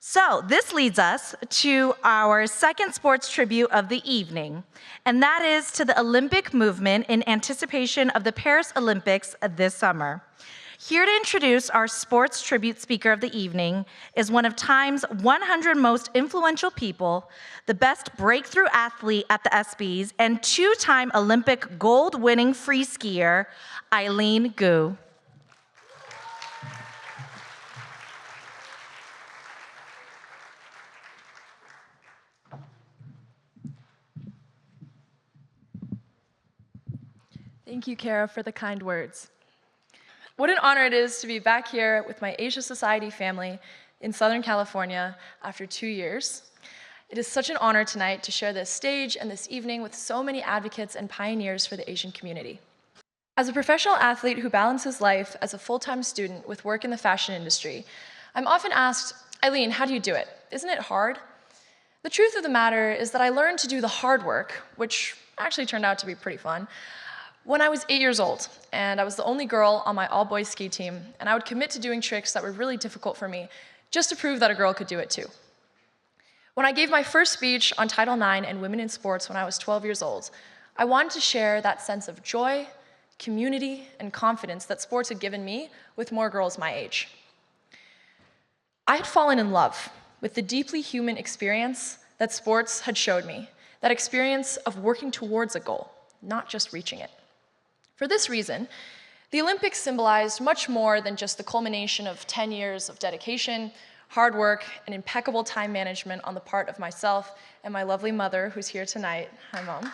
So this leads us to our second sports tribute of the evening, and that is to the Olympic movement in anticipation of the Paris Olympics this summer. Here to introduce our sports tribute speaker of the evening is one of Time's 100 most influential people, the best breakthrough athlete at the ESPYs, and two-time Olympic gold-winning free skier, Eileen Gu. Thank you, Kara, for the kind words. What an honor it is to be back here with my Asia Society family in Southern California after 2 years. It is such an honor tonight to share this stage and this evening with so many advocates and pioneers for the Asian community. As a professional athlete who balances life as a full-time student with work in the fashion industry, I'm often asked, Eileen, how do you do it? Isn't it hard? The truth of the matter is that I learned to do the hard work, which actually turned out to be pretty fun, when I was 8 years old, and I was the only girl on my all-boys ski team, and I would commit to doing tricks that were really difficult for me, just to prove that a girl could do it too. When I gave my first speech on Title IX and women in sports when I was 12 years old, I wanted to share that sense of joy, community, and confidence that sports had given me with more girls my age. I had fallen in love with the deeply human experience that sports had showed me, that experience of working towards a goal, not just reaching it. For this reason, the Olympics symbolized much more than just the culmination of 10 years of dedication, hard work, and impeccable time management on the part of myself and my lovely mother, who's here tonight. Hi, Mom.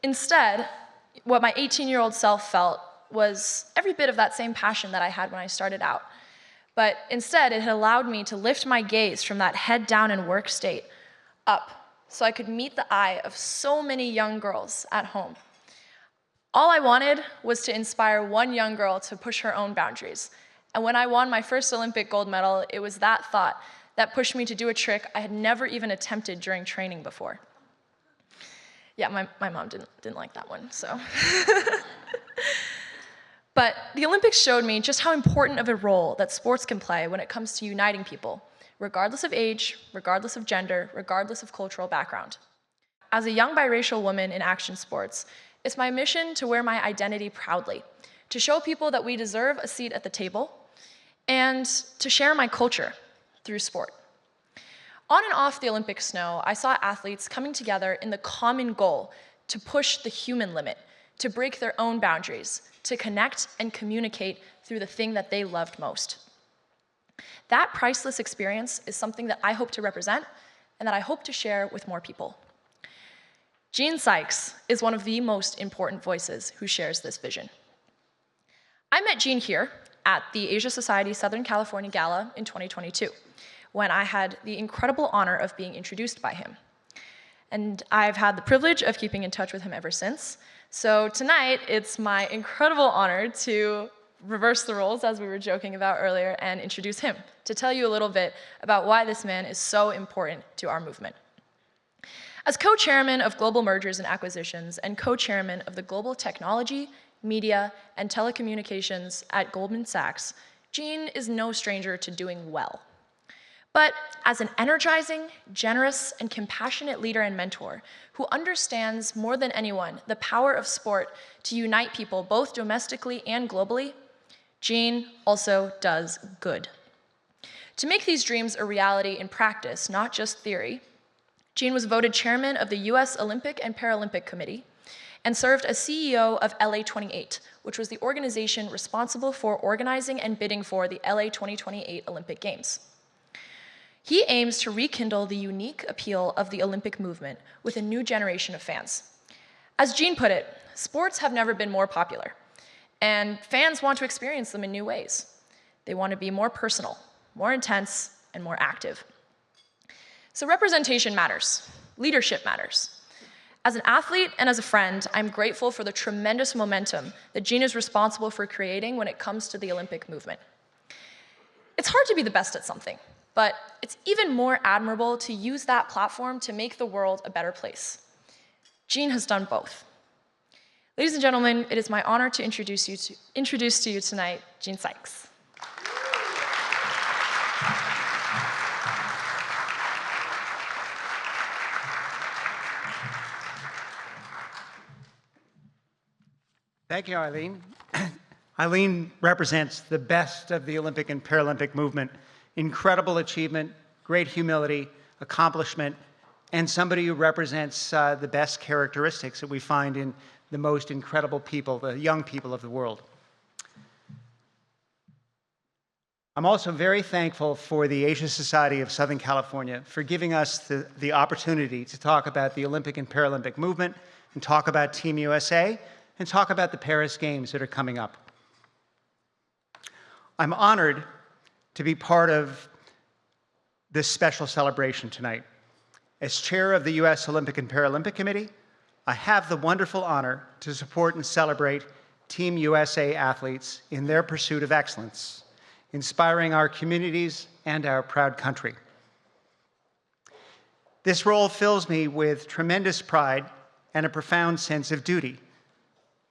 Instead, what my 18-year-old self felt was every bit of that same passion that I had when I started out. But instead, it had allowed me to lift my gaze from that head down and work state up, so I could meet the eye of so many young girls at home. All I wanted was to inspire one young girl to push her own boundaries. And when I won my first Olympic gold medal, it was that thought that pushed me to do a trick I had never even attempted during training before. Yeah, my mom didn't like that one, so. But the Olympics showed me just how important of a role that sports can play when it comes to uniting people, regardless of age, regardless of gender, regardless of cultural background. As a young biracial woman in action sports, it's my mission to wear my identity proudly, to show people that we deserve a seat at the table, and to share my culture through sport. On and off the Olympic snow, I saw athletes coming together in the common goal to push the human limit, to break their own boundaries, to connect and communicate through the thing that they loved most. That priceless experience is something that I hope to represent and that I hope to share with more people. Gene Sykes is one of the most important voices who shares this vision. I met Gene here at the Asia Society Southern California Gala in 2022, when I had the incredible honor of being introduced by him. And I've had the privilege of keeping in touch with him ever since. So tonight, it's my incredible honor to reverse the roles, as we were joking about earlier, and introduce him, to tell you a little bit about why this man is so important to our movement. As co-chairman of Global Mergers and Acquisitions and co-chairman of the Global Technology, Media, and Telecommunications at Goldman Sachs, Gene is no stranger to doing well. But as an energizing, generous, and compassionate leader and mentor who understands more than anyone the power of sport to unite people both domestically and globally, Gene also does good. To make these dreams a reality in practice, not just theory, Gene was voted chairman of the US Olympic and Paralympic Committee and served as CEO of LA 28, which was the organization responsible for organizing and bidding for the LA 2028 Olympic Games. He aims to rekindle the unique appeal of the Olympic movement with a new generation of fans. As Gene put it, sports have never been more popular, and fans want to experience them in new ways. They want to be more personal, more intense, and more active. So representation matters. Leadership matters. As an athlete and as a friend, I'm grateful for the tremendous momentum that Gene is responsible for creating when it comes to the Olympic movement. It's hard to be the best at something, but it's even more admirable to use that platform to make the world a better place. Gene has done both. Ladies and gentlemen, it is my honor to introduce to you tonight Gene Sykes. Thank you, Eileen. Eileen represents the best of the Olympic and Paralympic movement. Incredible achievement, great humility, accomplishment, and somebody who represents the best characteristics that we find in the most incredible people, the young people of the world. I'm also very thankful for the Asia Society of Southern California for giving us the opportunity to talk about the Olympic and Paralympic movement and talk about Team USA and talk about the Paris Games that are coming up. I'm honored to be part of this special celebration tonight. As chair of the U.S. Olympic and Paralympic Committee, I have the wonderful honor to support and celebrate Team USA athletes in their pursuit of excellence, inspiring our communities and our proud country. This role fills me with tremendous pride and a profound sense of duty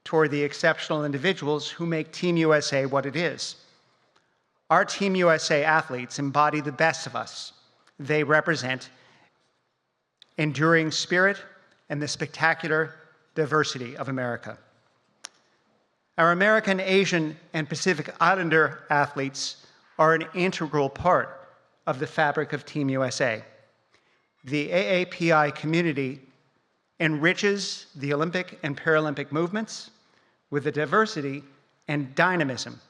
toward the exceptional individuals who make Team USA what it is. Our Team USA athletes embody the best of us. They represent enduring spirit and the spectacular diversity of America. Our American, Asian, and Pacific Islander athletes are an integral part of the fabric of Team USA. The AAPI community enriches the Olympic and Paralympic movements with a diversity and dynamism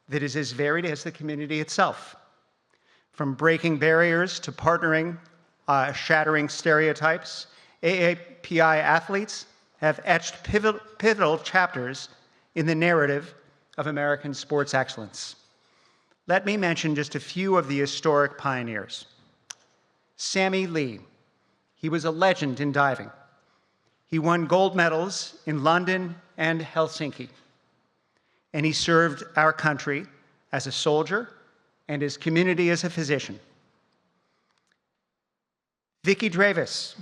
that is as varied as the community itself. From breaking barriers to partnering, shattering stereotypes, AAPI athletes have etched pivotal chapters in the narrative of American sports excellence. Let me mention just a few of the historic pioneers. Sammy Lee, he was a legend in diving. He won gold medals in London and Helsinki, and he served our country as a soldier and his community as a physician. Vicky Dravis,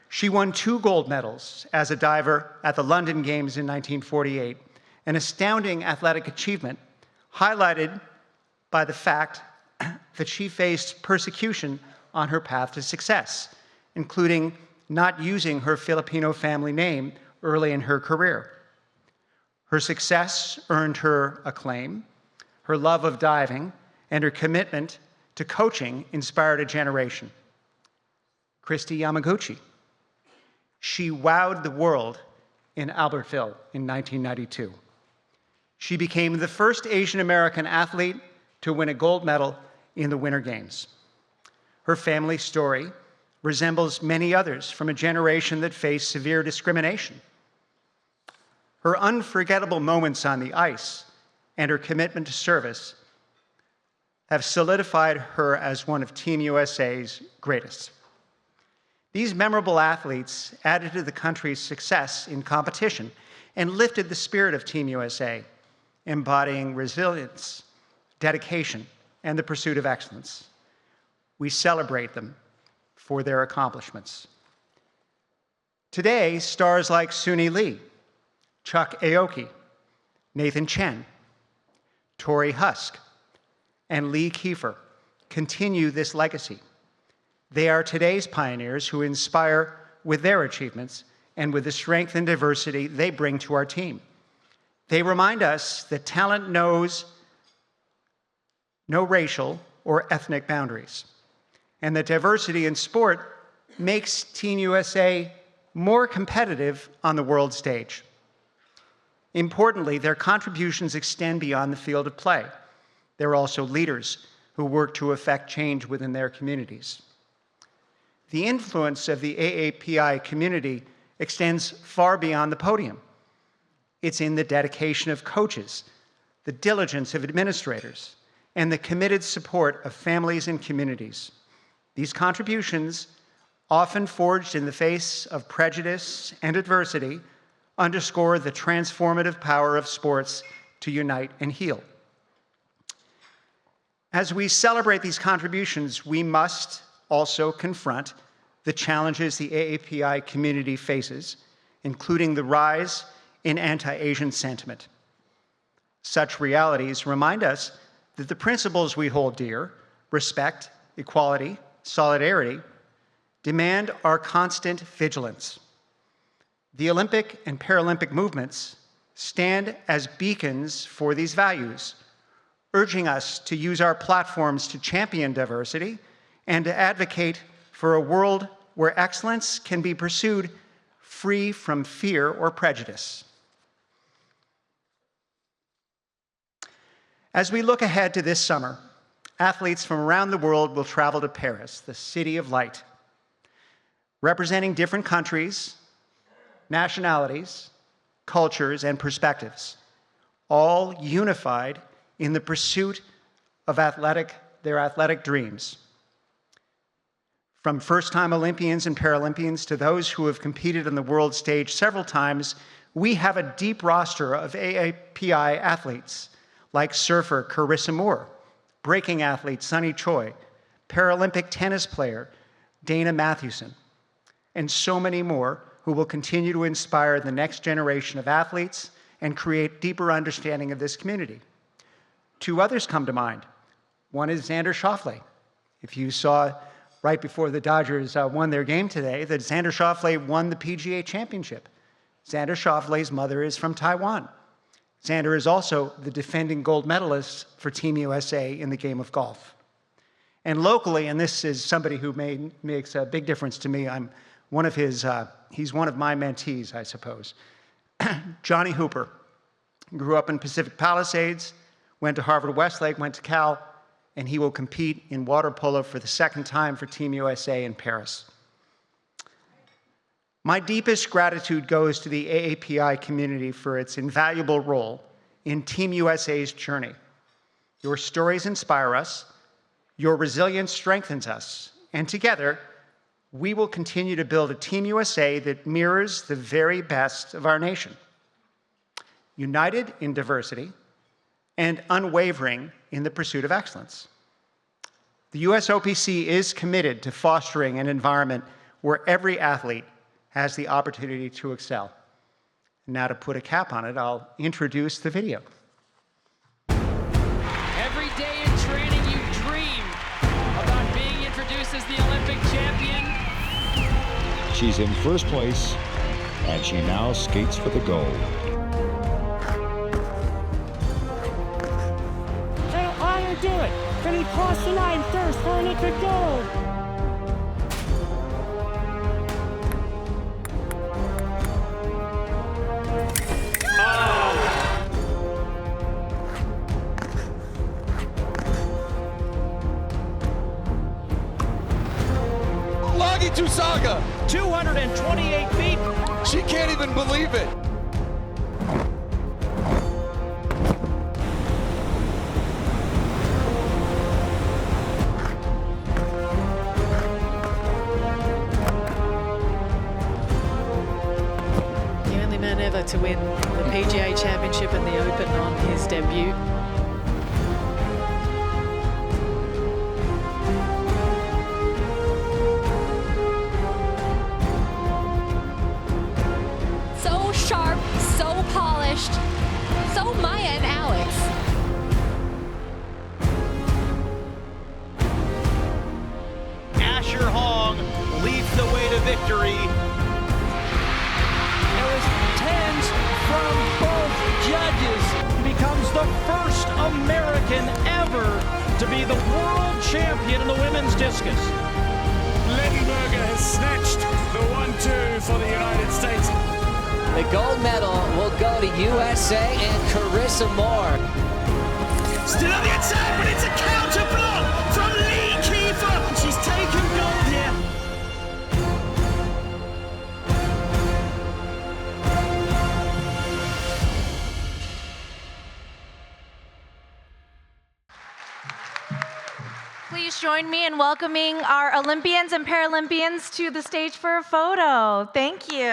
she won 2 gold medals as a diver at the London Games in 1948, an astounding athletic achievement highlighted by the fact that she faced persecution on her path to success, including not using her Filipino family name early in her career. Her success earned her acclaim, her love of diving, and her commitment to coaching inspired a generation. Christy Yamaguchi. She wowed the world in Albertville in 1992. She became the first Asian American athlete to win a gold medal in the Winter Games. Her family story resembles many others from a generation that faced severe discrimination. Her unforgettable moments on the ice and her commitment to service have solidified her as one of Team USA's greatest. These memorable athletes added to the country's success in competition and lifted the spirit of Team USA, embodying resilience, dedication, and the pursuit of excellence. We celebrate them for their accomplishments. Today, stars like Suni Lee, Chuck Aoki, Nathan Chen, Tori Husk, and Lee Kiefer continue this legacy. They are today's pioneers who inspire with their achievements and with the strength and diversity they bring to our team. They remind us that talent knows no racial or ethnic boundaries, and that diversity in sport makes Team USA more competitive on the world stage. Importantly, their contributions extend beyond the field of play. They're also leaders who work to effect change within their communities. The influence of the AAPI community extends far beyond the podium. It's in the dedication of coaches, the diligence of administrators, and the committed support of families and communities. These contributions, often forged in the face of prejudice and adversity, underscore the transformative power of sports to unite and heal. As we celebrate these contributions, we must also confront the challenges the AAPI community faces including the rise in anti-Asian sentiment. Such realities remind us that the principles we hold dear, respect, equality, solidarity, demand our constant vigilance. The Olympic and Paralympic movements stand as beacons for these values, urging us to use our platforms to champion diversity and to advocate for a world where excellence can be pursued free from fear or prejudice. As we look ahead to this summer, athletes from around the world will travel to Paris, the City of Light, representing different countries, nationalities, cultures, and perspectives, all unified in the pursuit of their athletic dreams. From first-time Olympians and Paralympians to those who have competed on the world stage several times, we have a deep roster of AAPI athletes like surfer Carissa Moore, breaking athlete Sunny Choi, Paralympic tennis player Dana Mathewson, and so many more who will continue to inspire the next generation of athletes and create deeper understanding of this community. Two others come to mind. One is Xander Schauffele. If you saw right before the Dodgers won their game today, that Xander Schauffele won the PGA Championship. Xander Schauffele's mother is from Taiwan. Xander is also the defending gold medalist for Team USA in the game of golf. And locally, and this is somebody who makes a big difference to me, I'm one of his, he's one of my mentees, I suppose. Johnny Hooper grew up in Pacific Palisades, went to Harvard Westlake, went to Cal, and he will compete in water polo for the second time for Team USA in Paris. My deepest gratitude goes to the AAPI community for its invaluable role in Team USA's journey. Your stories inspire us, your resilience strengthens us, and together, we will continue to build a Team USA that mirrors the very best of our nation, united in diversity and unwavering in the pursuit of excellence. The USOPC is committed to fostering an environment where every athlete has the opportunity to excel. Now to put a cap on it, I'll introduce the video. Every day in training you dream about being introduced as the Olympic champion. She's in first place, and she now skates for the gold. How high do it? Can he cross the line first for Olympic gold? Saga, 228 feet. she can't even believe it. The only man ever to win the PGA Championship and the Open on his debut. So sharp, so polished, so Maya and Alex. Asher Hong leads the way to victory. There was tens from both judges. He becomes the first American ever to be the world champion in the women's discus. Lindenberger has snatched the 1-2 for the United States. The gold medal will go to USA and Carissa Moore. Still on the attack, but it's a counter block from Lee Kiefer. She's taken gold here. Please join me in welcoming our Olympians and Paralympians to the stage for a photo. Thank you.